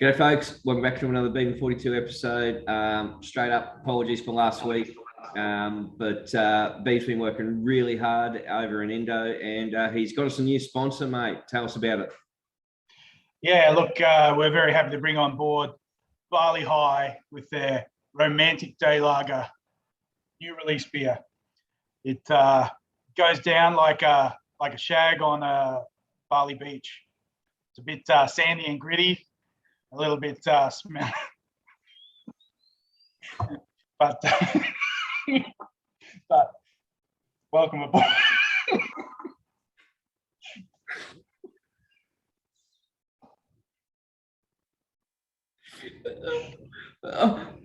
G'day, folks. Welcome back to another Beaver 42 episode. Straight up, apologies for last week. But Beav's been working really hard over in Indo, and he's got us a new sponsor, mate. Tell us about it. Yeah, look, we're very happy to bring on board Barley High with their Romantic Day Lager new release beer. It goes down like a shag on a Bali beach. It's a bit sandy and gritty, a little bit smelly, but but welcome aboard.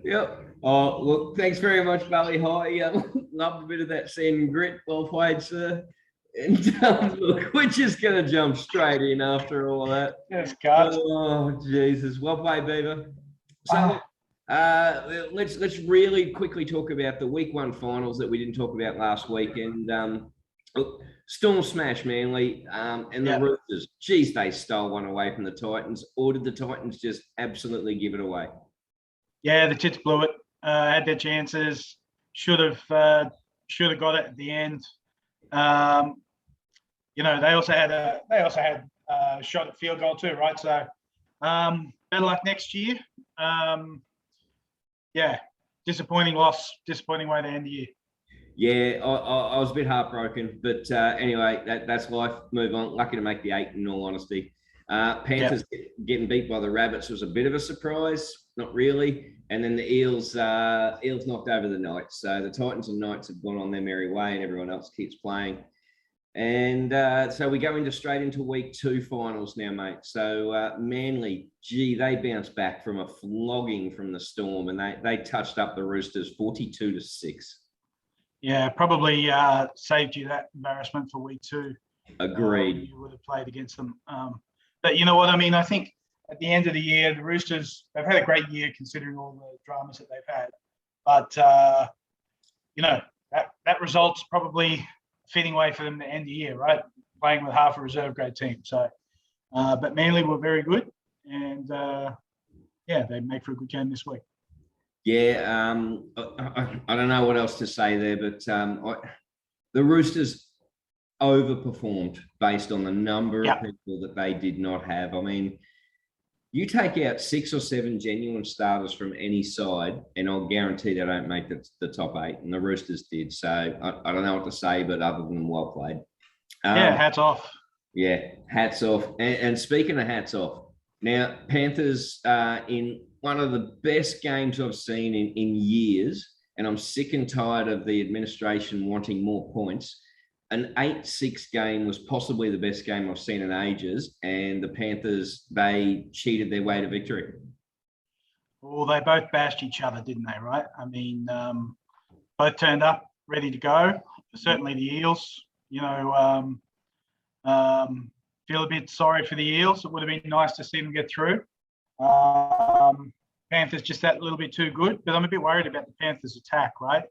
Yep. Oh, look, thanks very much, Valley High. Loved a bit of that sand and grit. Well played, sir. And look, we're just going to jump straight in after all of that. Yes, God. Oh, Jesus. Well played, Beaver. So, let's really quickly talk about the week one finals that we didn't talk about last week. And look, Storm smash Manly and the Roosters. Geez, they stole one away from the Titans. Or did the Titans just absolutely give it away? Yeah, the Chits blew it. Had their chances. Should have got it at the end. They also had a shot at field goal too, right? So better luck next year. Disappointing loss. Disappointing way to end the year. Yeah, I was a bit heartbroken, but anyway, that's life. Move on. Lucky to make the 8, in all honesty. Panthers getting beat by the Rabbits was a bit of a surprise, not really. And then the Eels knocked over the Knights. So the Titans and Knights have gone on their merry way, and everyone else keeps playing. And so we go straight into week 2 finals now, mate. So Manly, they bounced back from a flogging from the Storm, and they touched up the Roosters 42-6. Yeah, probably saved you that embarrassment for week 2. Agreed. You would have played against them. But you know what I mean? I think at the end of the year, the Roosters, they've had a great year considering all the dramas that they've had. But, that result's probably a fitting way for them to end the year, right? Playing with half a reserve grade team. So, but Manly were very good. And, they make for a good game this week. Yeah, I don't know what else to say there, but the Roosters overperformed based on the number of people that they did not have. I mean, you take out 6 or 7 genuine starters from any side, and I'll guarantee they don't make the top 8, and the Roosters did. So I don't know what to say, but other than well played. Hats off. Yeah, hats off. And speaking of hats off, now Panthers in one of the best games I've seen in years, and I'm sick and tired of the administration wanting more points. An 8-6 game was possibly the best game I've seen in ages, and the Panthers, they cheated their way to victory. Well, they both bashed each other, didn't they, right? I mean, both turned up ready to go. Certainly the Eels, feel a bit sorry for the Eels. It would have been nice to see them get through. Panthers just that little bit too good, but I'm a bit worried about the Panthers' attack, right?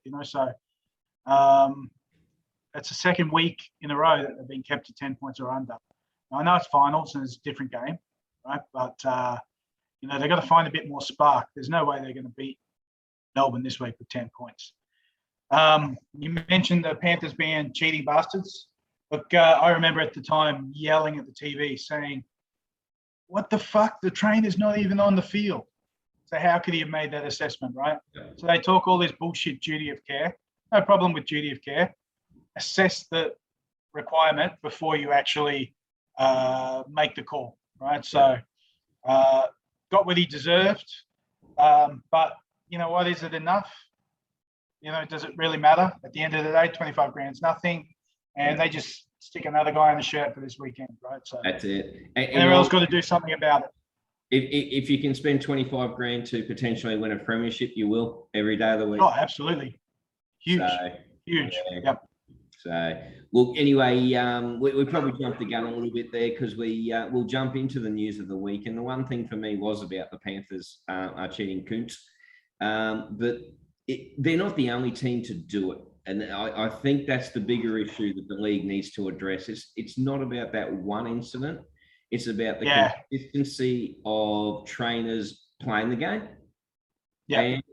That's the second week in a row that they've been kept to 10 points or under. Now, I know it's finals and it's a different game, right? But, they've got to find a bit more spark. There's no way they're going to beat Melbourne this week with 10 points. You mentioned the Panthers being cheating bastards. Look, I remember at the time yelling at the TV saying, what the fuck? The train is not even on the field. So how could he have made that assessment, right? Yeah. So they talk all this bullshit duty of care. No problem with duty of care. Assess the requirement before you actually make the call, right? So got what he deserved. But you know what? Is it enough? Does it really matter? At the end of the day, 25 grand's nothing. And they just stick another guy on the shirt for this weekend, right? So that's it. And everyone's got to do something about it. If you can spend 25 grand to potentially win a premiership, you will every day of the week. Oh, absolutely. Huge. Huge. Yeah. Yep. So, look, anyway, we probably jumped the gun a little bit there because we'll jump into the news of the week. And the one thing for me was about the Panthers are cheating coons. But they're not the only team to do it. And I think that's the bigger issue that the league needs to address. It's not about that one incident. It's about the Yeah. consistency of trainers playing the game. Yeah. And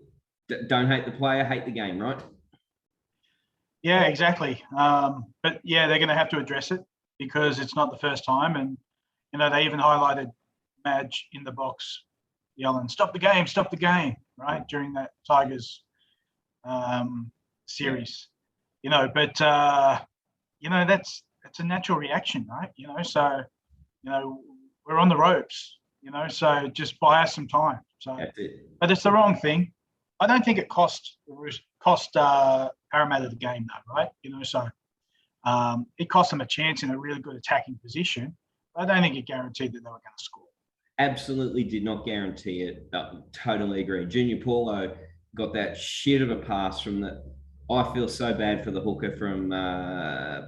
don't hate the player, hate the game, right? Yeah, exactly. But yeah, they're going to have to address it because it's not the first time. And, they even highlighted Madge in the box yelling, stop the game, right? During that Tigers series, but, that's a natural reaction, right? So, we're on the ropes, so just buy us some time. So, but it's the wrong thing. I don't think it cost Parramatta the game though, right? So it cost them a chance in a really good attacking position. I don't think it guaranteed that they were going to score. Absolutely did not guarantee it. Totally agree. Junior Paulo got that shit of a pass from the. I feel so bad for the hooker from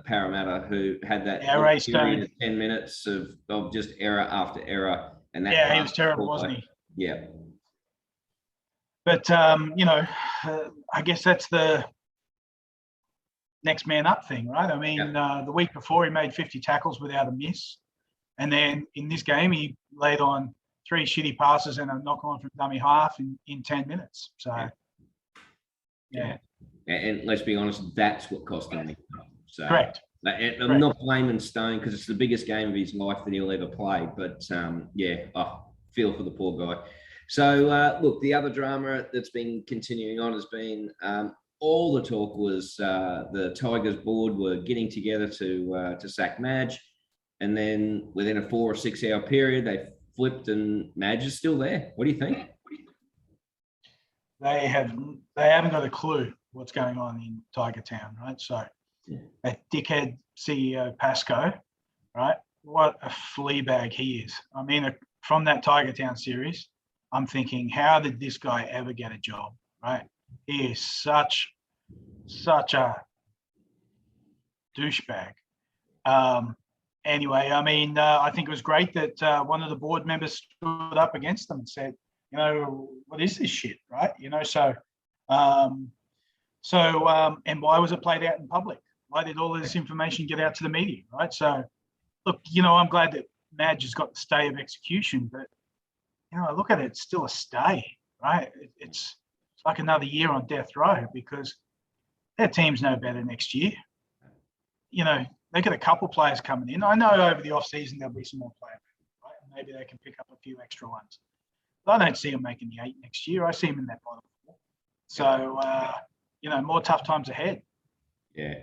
Parramatta who had that Ray Stone. 10 minutes of just error after error. And that he was terrible, wasn't he? Yeah. But, I guess that's the next man up thing, right? I mean, the week before he made 50 tackles without a miss. And then in this game, he laid on 3 shitty passes and a knock on from dummy half in 10 minutes. So, yeah. And let's be honest, that's what cost him. So, correct. I'm not blaming Stone because it's the biggest game of his life that he'll ever play. But, I feel for the poor guy. So, look, the other drama that's been continuing on has been all the talk was the Tigers board were getting together to sack Madge. And then within a 4 or 6 hour period, they flipped and Madge is still there. What do you think? They haven't got a clue what's going on in Tiger Town, right? So that dickhead CEO Pascoe, right? What a flea bag he is. I mean, from that Tiger Town series, I'm thinking, how did this guy ever get a job, right? He is such a douchebag. Anyway, I mean, I think it was great that one of the board members stood up against them and said, what is this shit, right? And why was it played out in public? Why did all this information get out to the media, right? So, look, I'm glad that Madge has got the stay of execution, but, I look at it, it's still a stay, right? It's like another year on death row because their team's no better next year. They got a couple players coming in. I know over the off-season there'll be some more players, right? Maybe they can pick up a few extra ones. But I don't see them making the 8 next year. I see them in that bottom 4. So, more tough times ahead. Yeah,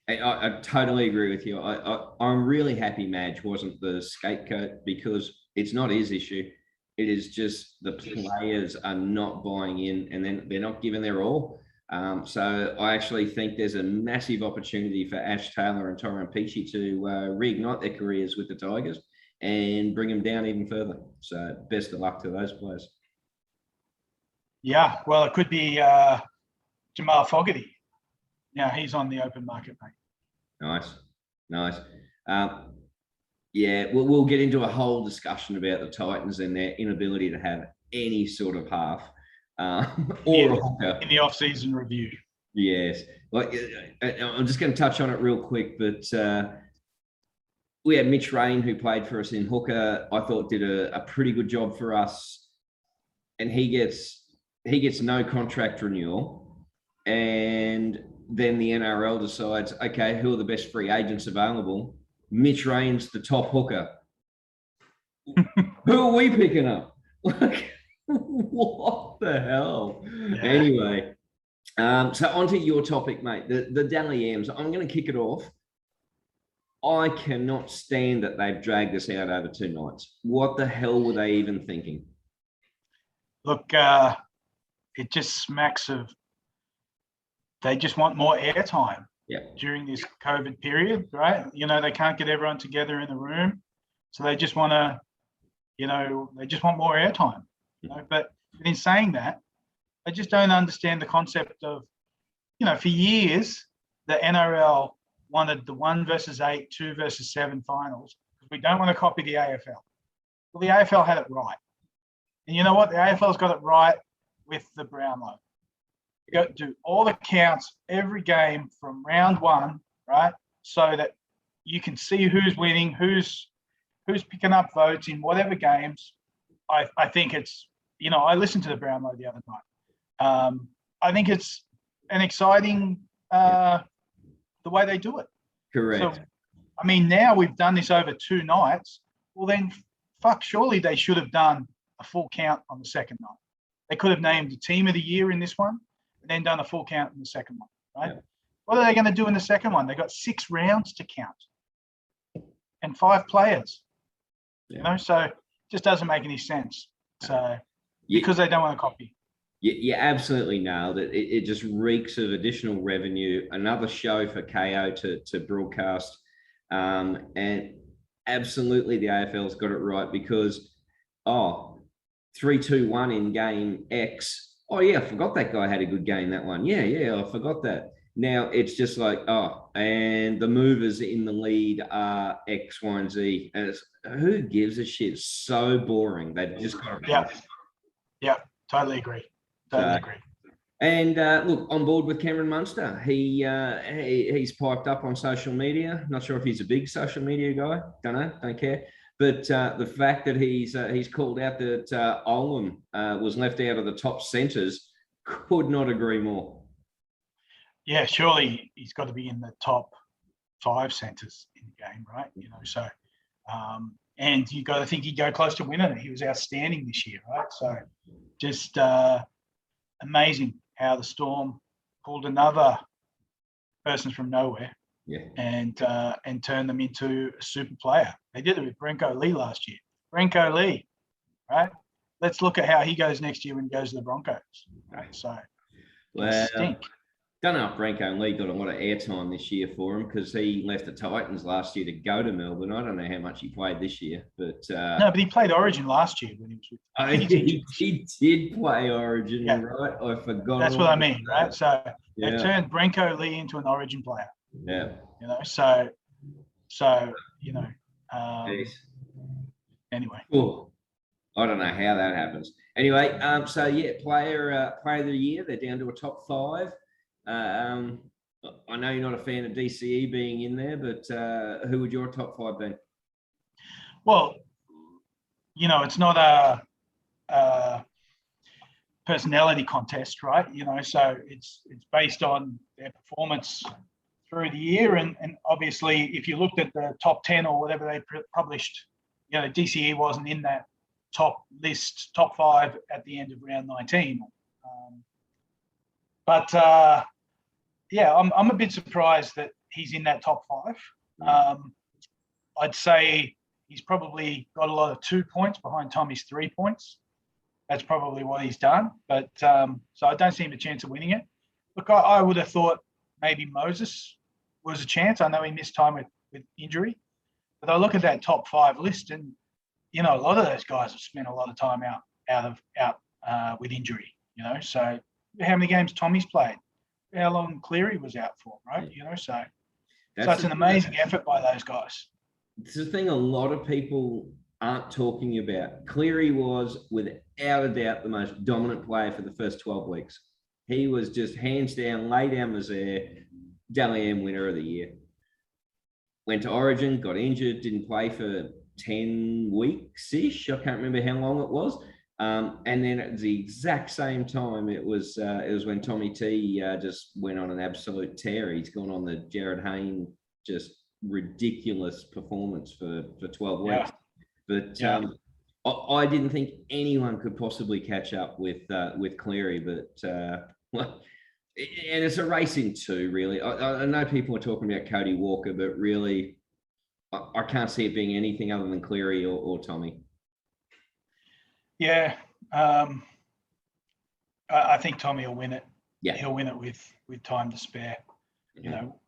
I totally agree with you. I'm really happy Madge wasn't the scapegoat because it's not his issue. It is just the players are not buying in and then they're not giving their all. So I actually think there's a massive opportunity for Ash Taylor and Tyrone Peachey to reignite their careers with the Tigers and bring them down even further. So best of luck to those players. Yeah, well, it could be Jamal Fogarty. Yeah, he's on the open market, mate. Nice. We'll get into a whole discussion about the Titans and their inability to have any sort of half. Or in the off-season review. Yes. I'm just going to touch on it real quick, but we had Mitch Rain, who played for us in hooker. I thought did a pretty good job for us, and he gets no contract renewal, and then the NRL decides, okay, who are the best free agents available? Mitch Rain's the top hooker. Who are we picking up? What the hell? Yeah. Anyway, so onto your topic, mate. The Dally M's. I'm going to kick it off. I cannot stand that they've dragged this out over 2 nights. What the hell were they even thinking? Look, it just smacks of they just want more airtime during this COVID period, right? They can't get everyone together in the room, so they just want to, they just want more airtime. But in saying that, I just don't understand the concept of, for years, the NRL wanted the 1 versus 8, 2 versus 7 finals because we don't want to copy the AFL. Well, the AFL had it right. And you know what? The AFL's got it right with the Brownlow. You got to do all the counts every game from round 1, right? So that you can see who's winning, who's who's picking up votes in whatever games, I think it's, I listened to the Brownlow the other night. I think it's an exciting the way they do it. Correct. So, I mean, now we've done this over 2 nights. Well, then, surely they should have done a full count on the second night. They could have named the team of the year in this one and then done a full count in the second one, right? Yeah. What are they going to do in the second one? They got 6 rounds to count and 5 players, so it just doesn't make any sense. So because they don't want to copy. You absolutely nailed it. It just reeks of additional revenue, another show for KO to broadcast. And absolutely the AFL's got it right because, 3-2-1 in game X. Oh, yeah, I forgot that guy had a good game, that one. Yeah, I forgot that. Now it's just like, and the movers in the lead are X, Y, and Z. And it's, who gives a shit? It's so boring. They've just got it. Yeah, totally agree. Agree. And look, on board with Cameron Munster. He's piped up on social media. Not sure if he's a big social media guy. Don't know. Don't care. But the fact that he's called out that Olam was left out of the top centres, could not agree more. Yeah, surely he's got to be in the top 5 centres in the game, right? So, and you got to think he'd go close to winning it. He was outstanding this year, right? So, just amazing how the Storm pulled another person from nowhere, and turned them into a super player. They did it with Brenko Lee last year. Brenko Lee, right? Let's look at how he goes next year when he goes to the Broncos. Right? So, stink. Don't know if Brenko Lee got a lot of airtime this year for him because he left the Titans last year to go to Melbourne. I don't know how much he played this year, but no, but he played Origin last year when he was with. He did play Origin, right? I forgot. That's what I mean, right? So they turned Brenko Lee into an Origin player. Yeah. So anyway. Cool. I don't know how that happens. Anyway, player of the year, they're down to a top 5. I know you're not a fan of DCE being in there, but who would your top 5 be? Well, it's not a personality contest, right? So it's based on their performance through the year, and obviously, if you looked at the top 10 or whatever they published, DCE wasn't in that top 5 at the end of round 19. I'm a bit surprised that he's in that top 5. I'd say he's probably got a lot of 2 points behind Tommy's 3 points. That's probably what he's done. But so I don't see him a chance of winning it. Look, I would have thought maybe Moses was a chance. I know he missed time with injury. But I look at that top 5 list and, a lot of those guys have spent a lot of time out with injury, So how many games Tommy's played? How long Cleary was out for, right? So it's an amazing effort by those guys. It's the thing a lot of people aren't talking about. Cleary was, without a doubt, the most dominant player for the first 12 weeks. He was just hands down, lay down Mazaire, Dally M winner of the year. Went to Origin, got injured, didn't play for 10 weeks-ish. I can't remember how long it was. And then at the exact same time, it was when Tommy T just went on an absolute tear. He's gone on the Jared Hayne just ridiculous performance for 12 weeks. But I didn't think anyone could possibly catch up with Cleary. But and it's a race in 2, really. I know people are talking about Cody Walker, but really, I can't see it being anything other than Cleary or Tommy. Yeah, I think Tommy will win it. Yeah, he'll win it with time to spare.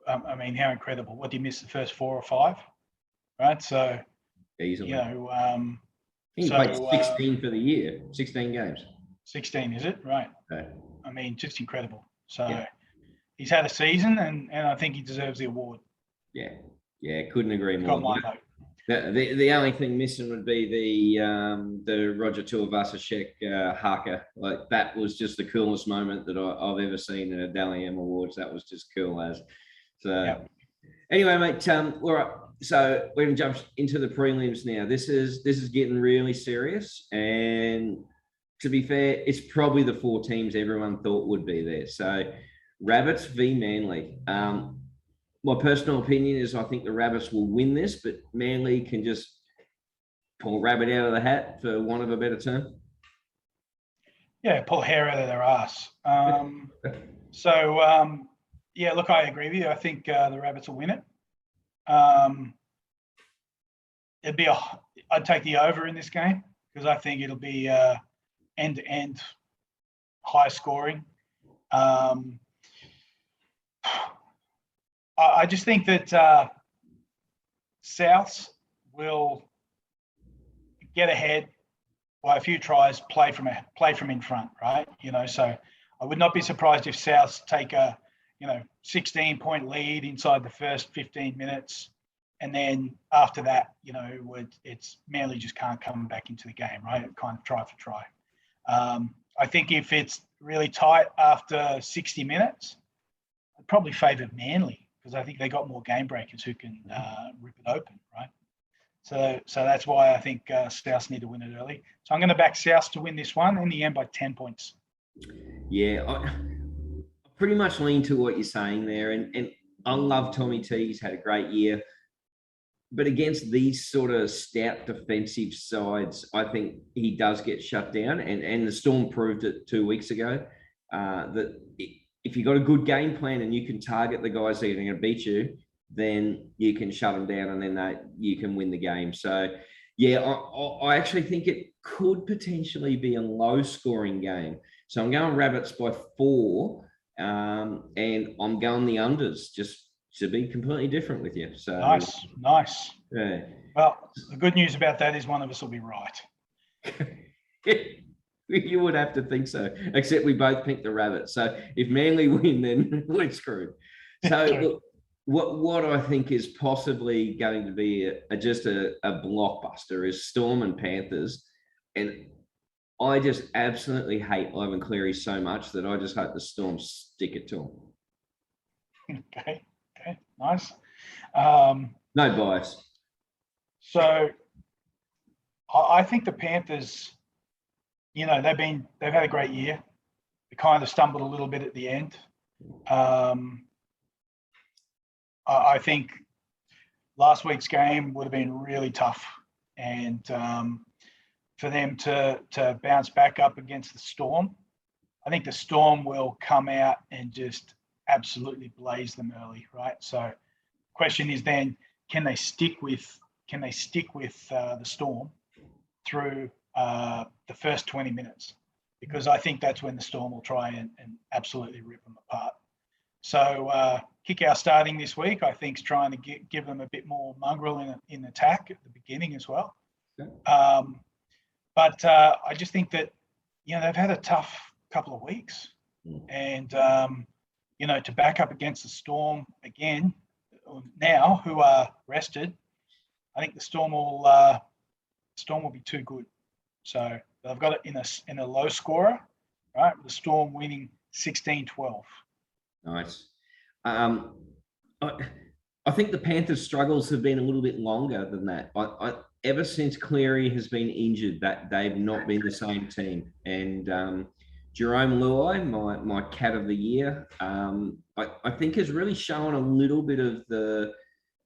I mean, how incredible! What, did he miss the first 4 or 5? Right, so easily. He played 16 for the year, 16 games. 16, is it? Right. Okay. I mean, just incredible. So he's had a season, and I think he deserves the award. Yeah, couldn't agree more. Got my vote. The only thing missing would be the Roger Tuivasa-Sheck haka. Like, that was just the coolest moment that I've ever seen in a Dally M Awards. That was just cool as. So anyway, mate, all right. So we're going to jump into the prelims now. This is getting really serious, and to be fair, it's probably the 4 teams everyone thought would be there. So Rabbits v Manly. My personal opinion is I think the Rabbits will win this, but Manly can just pull a rabbit out of the hat, for want of a better term. Yeah, pull hair out of their ass. Yeah, look, I agree with you. I think the Rabbits will win it. I'd take the over in this game because I think it'll be end-to-end high scoring. I just think that Souths will get ahead by a few tries, play from in front, right? So I would not be surprised if Souths take a 16-point lead inside the first 15 minutes, and then after that, it's Manly just can't come back into the game, right? Kind of try for try. I think if it's really tight after 60 minutes, I'd probably favour Manly because I think they got more game breakers who can rip it open, right? So that's why I think South need to win it early. So I'm going to back South to win this one in the end by 10 points. Yeah, I pretty much lean to what you're saying there. And I love Tommy T. He's had a great year. But against these sort of stout defensive sides, I think he does get shut down. And the Storm proved it 2 weeks ago that if you've got a good game plan and you can target the guys that are going to beat you, then you can shut them down and then you can win the game. So, yeah, I actually think it could potentially be a low-scoring game. So I'm going Rabbits by 4, and I'm going the unders just to be completely different with you. So nice. Yeah. Well, the good news about that is one of us will be right. You would have to think so, except we both picked the Rabbits. So if Manly win, then we're screwed. So look, what I think is possibly going to be just a blockbuster is Storm and Panthers. And I just absolutely hate Ivan Cleary so much that I just hope the Storm stick it to him. Okay, nice. No bias. So I think the Panthers, they've had a great year. They kind of stumbled a little bit at the end. I think last week's game would have been really tough, and for them to bounce back up against the Storm, I think the Storm will come out and just absolutely blaze them early, right? So, question is then, can they stick with the Storm through the first 20 minutes? Because I think that's when the Storm will try and absolutely rip them apart. So Kickout starting this week, I think, is trying to give them a bit more mongrel in attack at the beginning as well. Okay. But I just think that, they've had a tough couple of weeks. And, to back up against the Storm again now, who are rested, I think the Storm will be too good. So they've got it in a low scorer, right? The Storm winning 16-12. Nice. I think the Panthers' struggles have been a little bit longer than that. Ever since Cleary has been injured, that they've not been the same team. And Jerome Luai, my cat of the year, I think has really shown a little bit of the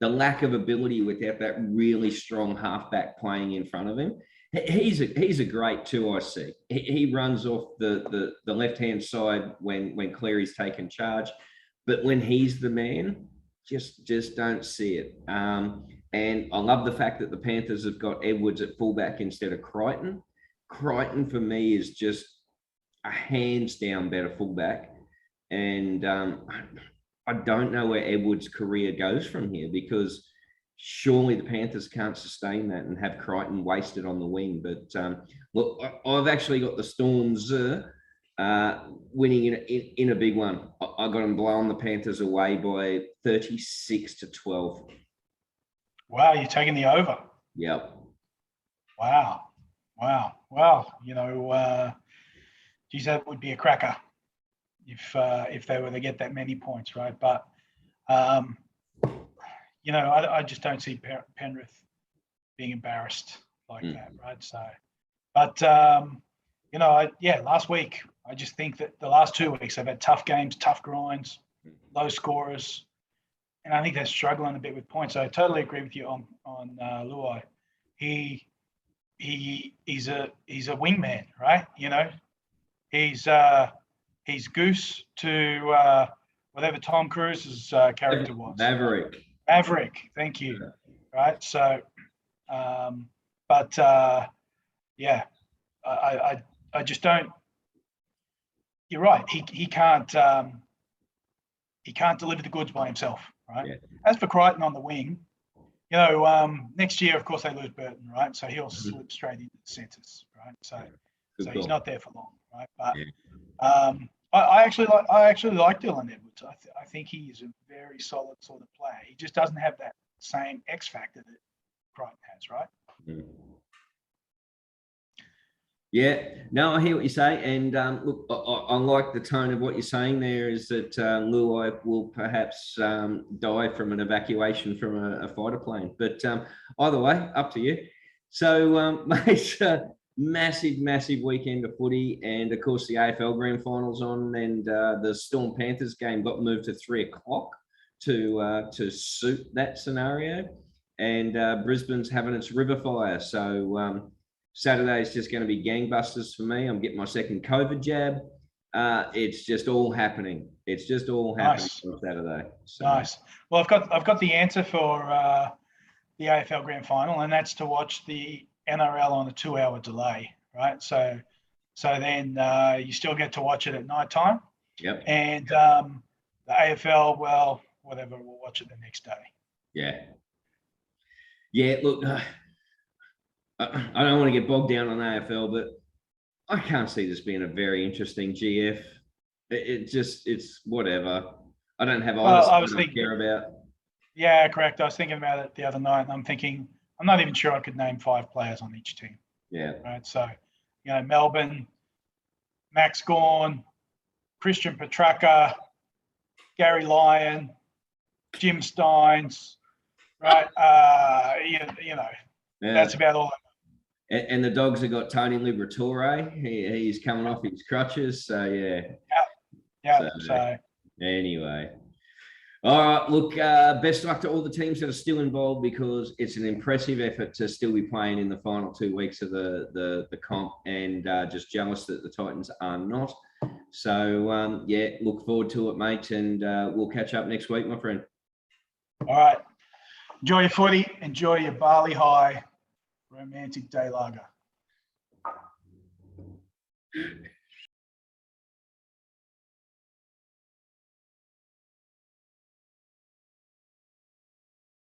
lack of ability without that really strong halfback playing in front of him. He's a great 2IC. He runs off the left-hand side when Cleary's taken charge, but when he's the man, just don't see it. And I love the fact that the Panthers have got Edwards at fullback instead of Crichton. Crichton for me is just a hands down better fullback, and I don't know where Edwards' career goes from here because surely the Panthers can't sustain that and have Crichton wasted on the wing. But look, I've actually got the Storms winning in a big one. I got them blowing the Panthers away by 36-12. Wow, you're taking the over. Yep. Wow. Well, geez, that would be a cracker if they were to get that many points, right? But you know, I just don't see Penrith being embarrassed like that, right? So, but you know, last week I just think that the last 2 weeks they've had tough games, tough grinds, low scorers, and I think they're struggling a bit with points. So I totally agree with you on Luai. He's a wingman, right? You know, he's Goose to whatever Tom Cruise's character was. Maverick. Thank you. Yeah. Right. So, I just don't. You're right. He can't deliver the goods by himself, right? Yeah. As for Crichton on the wing, you know, next year, of course, they lose Burton, right? So he'll slip straight into the centres, right? So he's not there for long, right? But I actually like Dylan Edwards. I think he is a very solid sort of player. He just doesn't have that same X factor that Crichton has, right? Yeah, no, I hear what you say, and look, I like the tone of what you're saying there. Is that Luai will perhaps die from an evacuation from a fighter plane? But either way, up to you. So, mate, massive weekend of footy, and of course the AFL Grand Finals on, and the Storm Panthers game got moved to 3 o'clock to suit that scenario, and Brisbane's having its river fire. So. Saturday is just going to be gangbusters for me. I'm getting my second COVID jab. It's just all happening. It's just all happening on Saturday. So. Nice. Well, I've got the answer for the AFL Grand Final, and that's to watch the NRL on a 2-hour delay, right? So then you still get to watch it at night time. Yep. And the AFL, well, whatever, we'll watch it the next day. Yeah. Yeah. Look. I don't want to get bogged down on AFL, but I can't see this being a very interesting GF. It's whatever. I don't have eyes to care about. Yeah, correct. I was thinking about it the other night, and I'm thinking I'm not even sure I could name 5 players on each team. Yeah. Right. So, you know, Melbourne, Max Gawn, Christian Petracca, Gary Lyon, Jim Steins, right? You know, that's about all. And the Dogs have got Tony Liberatore. He's coming off his crutches. So, yeah. Yeah. So anyway. All right. Look, best luck to all the teams that are still involved, because it's an impressive effort to still be playing in the final 2 weeks of the comp, and just jealous that the Titans are not. So, look forward to it, mate. And we'll catch up next week, my friend. All right. Enjoy your footy. Enjoy your Barley High Romantic Day Lager.